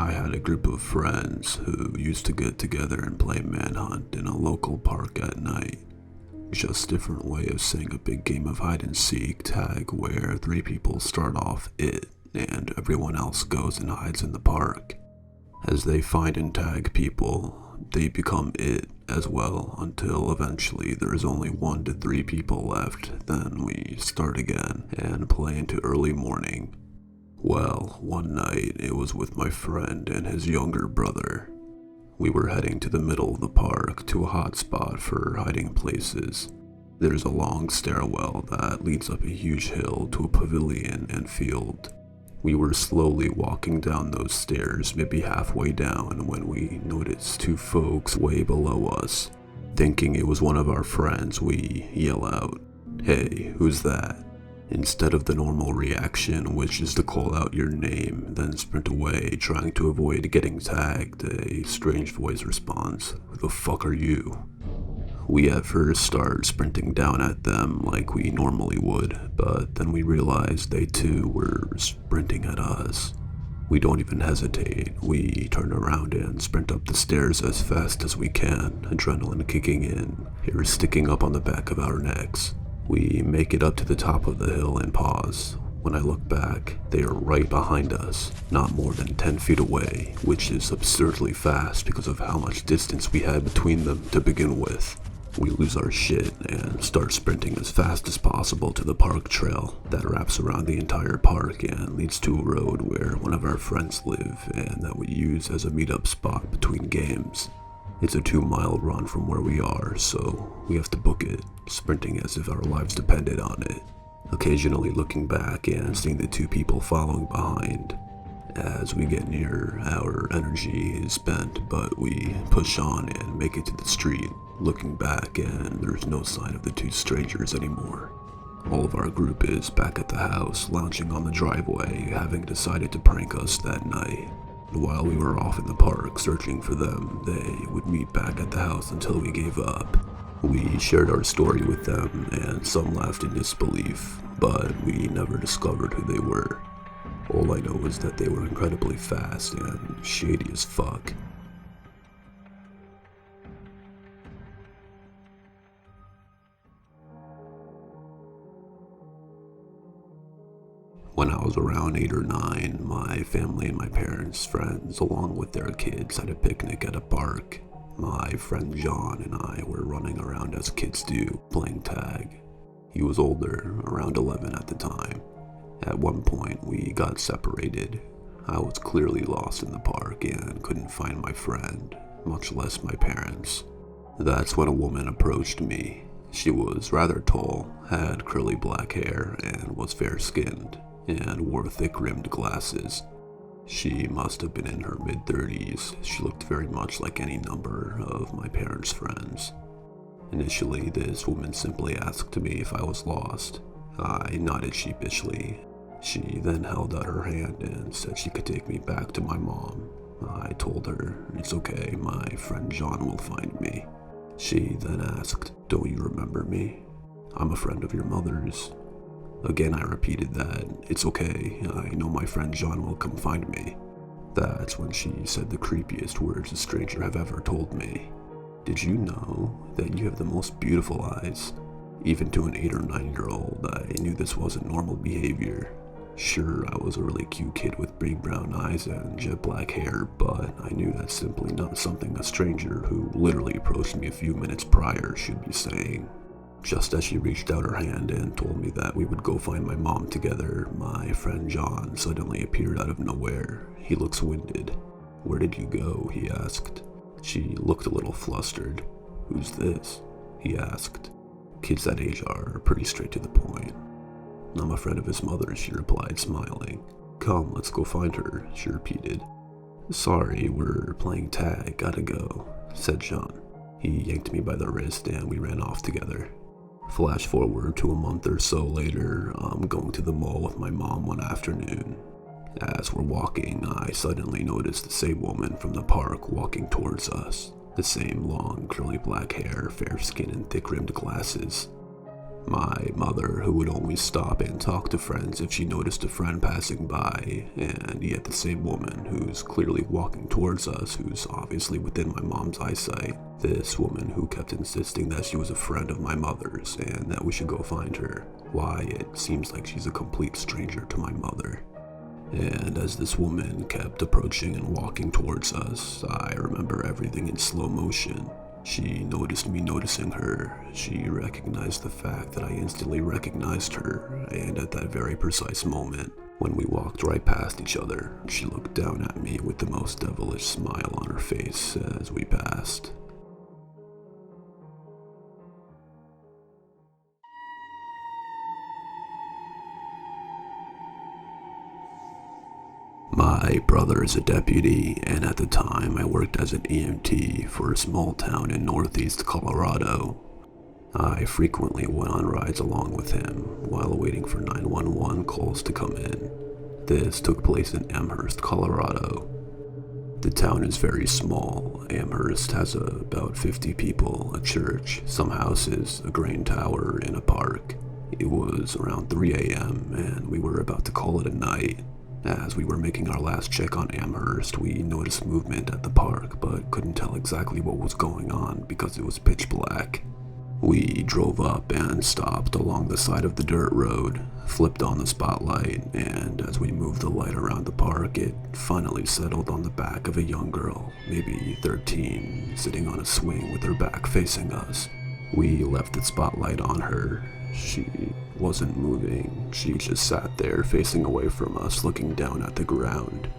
I had a group of friends who used to get together and play manhunt in a local park at night. Just a different way of saying a big game of hide and seek tag where 3 people start off it and everyone else goes and hides in the park. As they find and tag people, they become it as well until eventually there is only 1 to 3 people left. Then we start again and play into early morning. Well, one night it was with my friend and his younger brother. We were heading to the middle of the park to a hot spot for hiding places. There's a long stairwell that leads up a huge hill to a pavilion and field. We were slowly walking down those stairs, maybe halfway down, when we noticed 2 folks way below us. Thinking it was one of our friends, we yell out, "Hey, who's that?" Instead of the normal reaction, which is to call out your name, then sprint away, trying to avoid getting tagged, a strange voice responds, "Who the fuck are you?" We at first start sprinting down at them like we normally would, but then we realized they too were sprinting at us. We don't even hesitate. We turn around and sprint up the stairs as fast as we can, adrenaline kicking in, hair sticking up on the back of our necks. We make it up to the top of the hill and pause. When I look back, they are right behind us, not more than 10 feet away, which is absurdly fast because of how much distance we had between them to begin with. We lose our shit and start sprinting as fast as possible to the park trail that wraps around the entire park and leads to a road where one of our friends live and that we use as a meetup spot between games. It's a 2-mile run from where we are, so we have to book it, sprinting as if our lives depended on it, occasionally looking back and seeing the 2 people following behind. As we get near, our energy is spent, but we push on and make it to the street, looking back, and there's no sign of the 2 strangers anymore. All of our group is back at the house, lounging on the driveway, having decided to prank us that night. While we were off in the park searching for them, they would meet back at the house until we gave up. We shared our story with them, and some laughed in disbelief, but we never discovered who they were. All I know is that they were incredibly fast and shady as fuck. When I was around 8 or 9, my family and my parents' friends, along with their kids, had a picnic at a park. My friend John and I were running around as kids do, playing tag. He was older, around 11 at the time. At one point, we got separated. I was clearly lost in the park and couldn't find my friend, much less my parents. That's when a woman approached me. She was rather tall, had curly black hair, and was fair-skinned, and wore thick-rimmed glasses. She must have been in her mid-30s. She looked very much like any number of my parents' friends. Initially, this woman simply asked me if I was lost. I nodded sheepishly. She then held out her hand and said she could take me back to my mom. I told her, "It's okay, my friend John will find me." She then asked, "Don't you remember me? I'm a friend of your mother's." Again, I repeated that, "It's okay, I know my friend John will come find me." That's when she said the creepiest words a stranger have ever told me. "Did you know that you have the most beautiful eyes?" Even to an 8 or 9-year-old, I knew this wasn't normal behavior. Sure, I was a really cute kid with big brown eyes and jet black hair, but I knew that's simply not something a stranger who literally approached me a few minutes prior should be saying. Just as she reached out her hand and told me that we would go find my mom together, my friend John suddenly appeared out of nowhere. He looks winded. "Where did you go?" he asked. She looked a little flustered. "Who's this?" he asked. Kids that age are pretty straight to the point. "I'm a friend of his mother's," she replied, smiling. "Come, let's go find her," she repeated. "Sorry, we're playing tag, gotta go," said John. He yanked me by the wrist and we ran off together. Flash forward to a month or so later, I'm going to the mall with my mom one afternoon. As we're walking, I suddenly noticed the same woman from the park walking towards us. The same long, curly black hair, fair skin, and thick-rimmed glasses. My mother, who would only stop and talk to friends if she noticed a friend passing by, and yet the same woman who's clearly walking towards us, who's obviously within my mom's eyesight. This woman who kept insisting that she was a friend of my mother's and that we should go find her. Why, it seems like she's a complete stranger to my mother. And as this woman kept approaching and walking towards us, I remember everything in slow motion. She noticed me noticing her. She recognized the fact that I instantly recognized her, and at that very precise moment, when we walked right past each other, she looked down at me with the most devilish smile on her face as we passed. My brother is a deputy, and at the time I worked as an EMT for a small town in northeast Colorado. I frequently went on rides along with him while waiting for 911 calls to come in. This took place in Amherst, Colorado. The town is very small. Amherst has about 50 people, a church, some houses, a grain tower, and a park. It was around 3 a.m. and we were about to call it a night. As we were making our last check on Amherst, we noticed movement at the park, but couldn't tell exactly what was going on because it was pitch black. We drove up and stopped along the side of the dirt road, flipped on the spotlight, and as we moved the light around the park, it finally settled on the back of a young girl, maybe 13, sitting on a swing with her back facing us. We left the spotlight on her. She wasn't moving. She just sat there facing away from us, looking down at the ground.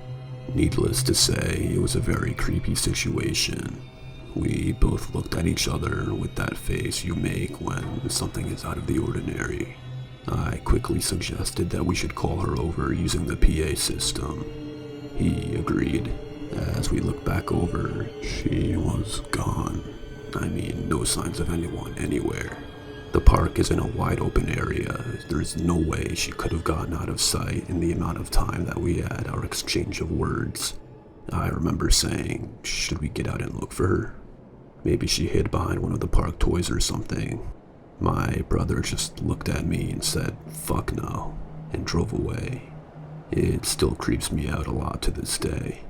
Needless to say, it was a very creepy situation. We both looked at each other with that face you make when something is out of the ordinary. I quickly suggested that we should call her over using the PA system. He agreed. As we looked back over, she was gone. I mean, no signs of anyone anywhere. The park is in a wide open area. There's no way she could have gotten out of sight in the amount of time that we had our exchange of words. I remember saying, should we get out and look for her? Maybe she hid behind one of the park toys or something. My brother just looked at me and said, fuck no, and drove away. It still creeps me out a lot to this day.